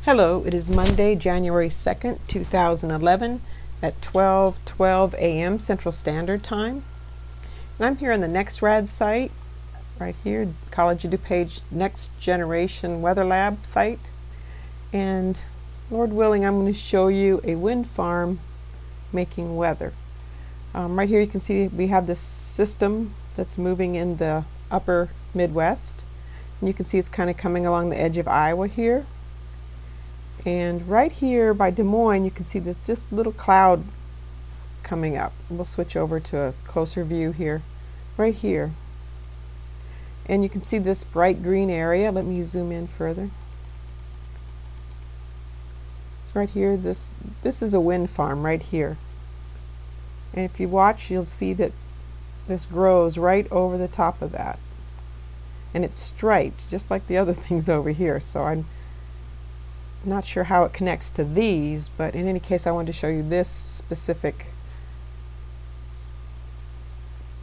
Hello, it is Monday, January 2nd, 2011 at 12:12 a.m. Central Standard Time. And I'm here on the NextRad site, right here, College of DuPage Next Generation Weather Lab site. And Lord willing, I'm going to show you a wind farm making weather. Right here you can see we have this system that's moving in the upper Midwest. And you can see it's kind of coming along the edge of Iowa here. And right here by Des Moines, you can see this just little cloud coming up. We'll switch over to a closer view here, right here. And you can see this bright green area. Let me zoom in further. It's right here. This is a wind farm right here. And if you watch, you'll see that this grows right over the top of that. And it's striped, just like the other things over here. So I'm not sure how it connects to these, but in any case I wanted to show you this specific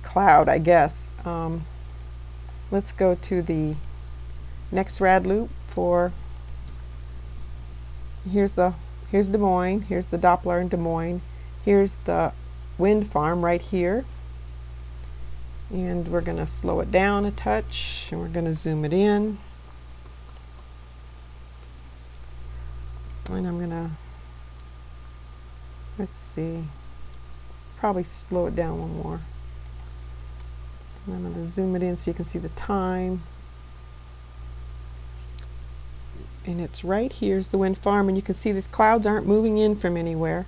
cloud, I guess. Let's go to the NextRad loop for here's Des Moines, here's the Doppler in Des Moines, here's the wind farm right here, and we're going to slow it down a touch and we're going to zoom it in. And I'm gonna, let's see, probably slow it down one more. And I'm gonna zoom it in so you can see the time. And it's right here's the wind farm, and you can see these clouds aren't moving in from anywhere.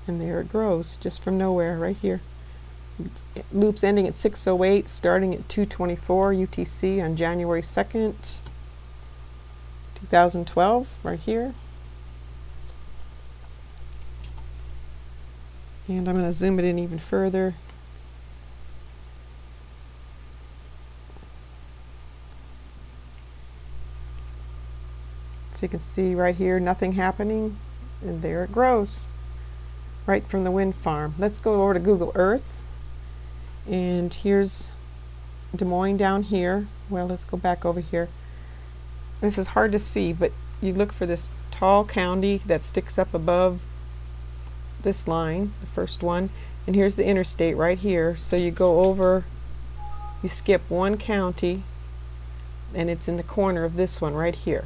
And there it grows, just from nowhere, right here. Loops ending at 6:08, starting at 2:24 UTC on January 2nd, 2012, right here. And I'm going to zoom it in even further. So you can see right here, nothing happening, and there it grows, right from the wind farm. Let's go over to Google Earth. And here's Des Moines down here. Well, let's go back over here. This is hard to see, but you look for this tall county that sticks up above this line, the first one, and here's the interstate right here. So you go over, you skip one county, and it's in the corner of this one right here.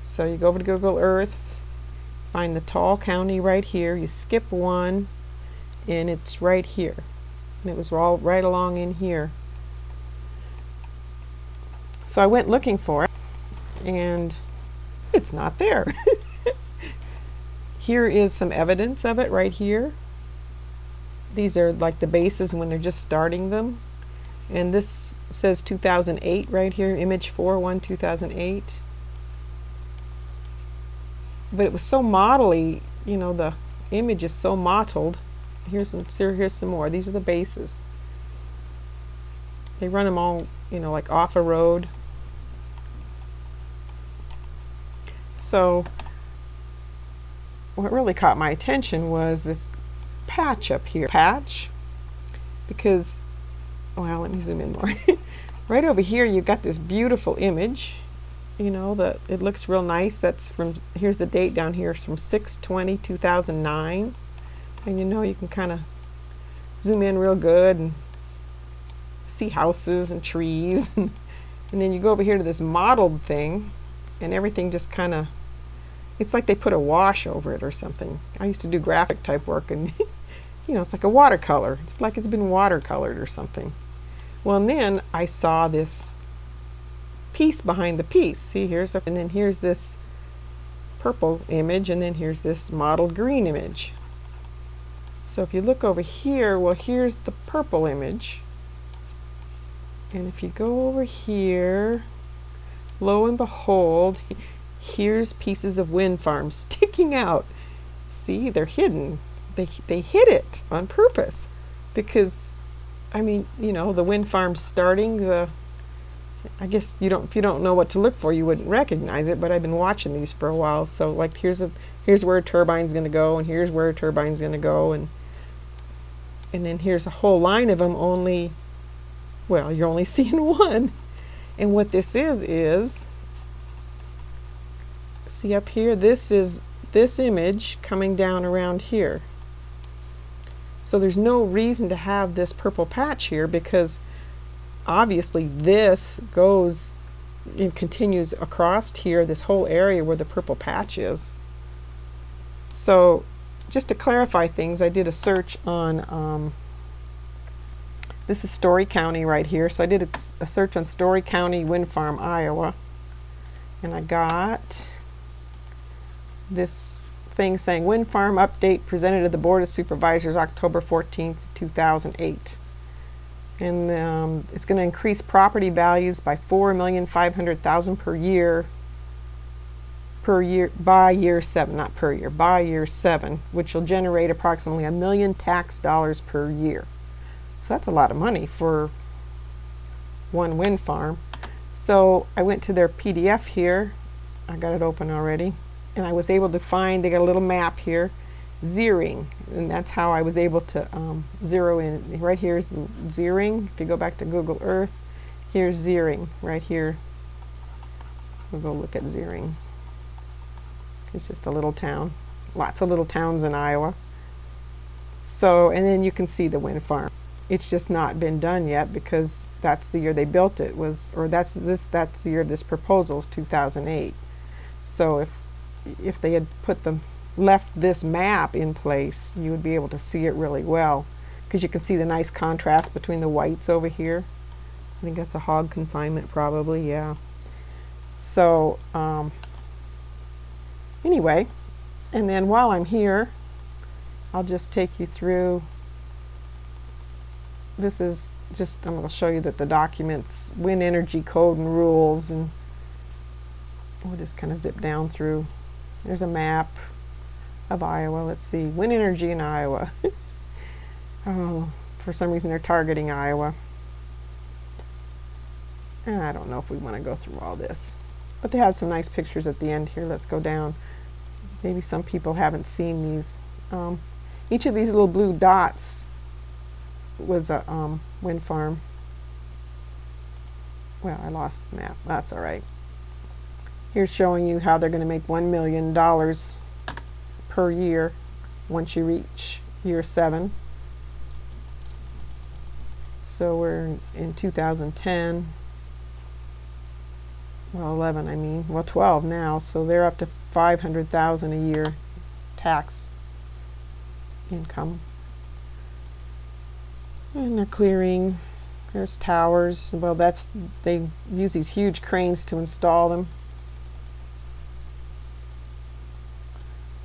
So you go over to Google Earth, find the tall county right here, you skip one, and it's right here. And it was all right along in here. So I went looking for it, and it's not there. Here is some evidence of it right here. These are like the bases when they're just starting them. And this says 2008 right here, image 4/1 2008. But it was so modelly, you know, the image is so mottled. Here's some more. These are the bases. They run them all, you know, like off a road. So what really caught my attention was this patch up here. Because, well, let me zoom in more. Right over here you've got this beautiful image. You know, that it looks real nice. That's from, here's the date down here, it's from 6/20/2009. And you know, you can kind of zoom in real good and see houses and trees. And then you go over here to this modeled thing, and everything just kind of, it's like they put a wash over it or something. I used to do graphic type work, and you know, it's like a watercolor. It's like it's been watercolored or something. Well, and then I saw this piece behind the piece. See, here's and then here's this purple image, and then here's this mottled green image. So if you look over here, well, here's the purple image. And if you go over here, lo and behold, here's pieces of wind farm sticking out. See, they're hidden. They hid it on purpose because, I mean, you know, the wind farm's starting. I guess if you don't know what to look for, you wouldn't recognize it. But I've been watching these for a while. So like here's where a turbine's going to go, and here's where a turbine's going to go, and then here's a whole line of them. Only, well, you're only seeing one. And what this is, see up here, this is this image coming down around here. So there's no reason to have this purple patch here, because obviously this goes and continues across here, this whole area where the purple patch is. So just to clarify things, I did a search on, this is Story County right here, so I did a search on Story County Wind Farm, Iowa, and I got this thing saying wind farm update presented to the Board of Supervisors October 14th, 2008. And it's going to increase property values by $4,500,000 per year by year 7, not per year, by year 7, which will generate approximately $1 million tax dollars per year. So that's a lot of money for one wind farm. So I went to their PDF here. I got it open already. And I was able to find, they got a little map here, zeroing, and that's how I was able to zero in. Right here is zeroing. If you go back to Google Earth, here's zeroing right here. We'll go look at zeroing. It's just a little town. Lots of little towns in Iowa. So, and then you can see the wind farm. It's just not been done yet, because that's the year they built it, was, or that's the year this proposal is 2008. So if they had left this map in place, you would be able to see it really well, because you can see the nice contrast between the whites over here. I think that's a hog confinement probably, yeah. So anyway, and then while I'm here, I'll just take you through, this is just, I'm going to show you that the documents, wind energy code and rules, and we'll just kind of zip down through. There's a map of Iowa. Let's see, wind energy in Iowa. Oh, for some reason they're targeting Iowa. And I don't know if we want to go through all this, but they have some nice pictures at the end here. Let's go down. Maybe some people haven't seen these. Each of these little blue dots was a wind farm. Well, I lost the map. That's all right. Here's showing you how they're going to make $1 million per year once you reach year 7. So we're in 2010. Well, 11, I mean. Well, 12 now. So they're up to $500,000 a year tax income. And they're clearing. There's towers. Well, they use these huge cranes to install them.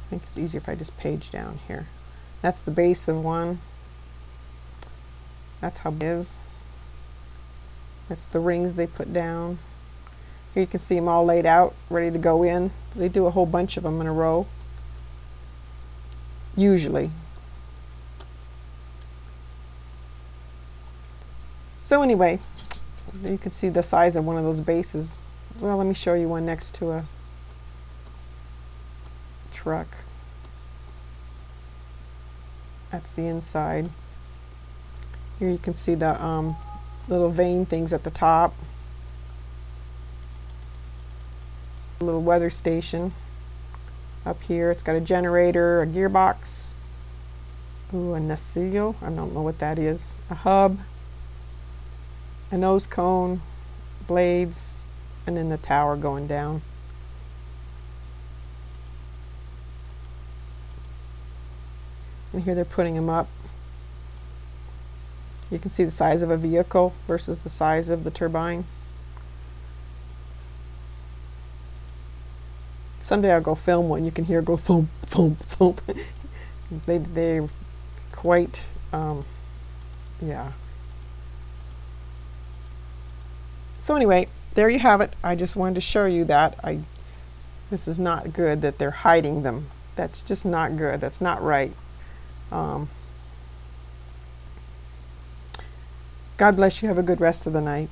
I think it's easier if I just page down here. That's the base of one. That's how it is. That's the rings they put down. Here you can see them all laid out, ready to go in. So they do a whole bunch of them in a row, usually. So anyway, you can see the size of one of those bases. Well, let me show you one next to a truck. That's the inside. Here you can see the little vane things at the top. A little weather station up here. It's got a generator, a gearbox, ooh, a nacelle, I don't know what that is, a hub, a nose cone, blades, and then the tower going down. And here they're putting them up. You can see the size of a vehicle versus the size of the turbine. Someday I'll go film one. You can hear it go thump, thump, thump. They're quite, yeah. So anyway, there you have it. I just wanted to show you that. This is not good that they're hiding them. That's just not good. That's not right. God bless you. Have a good rest of the night.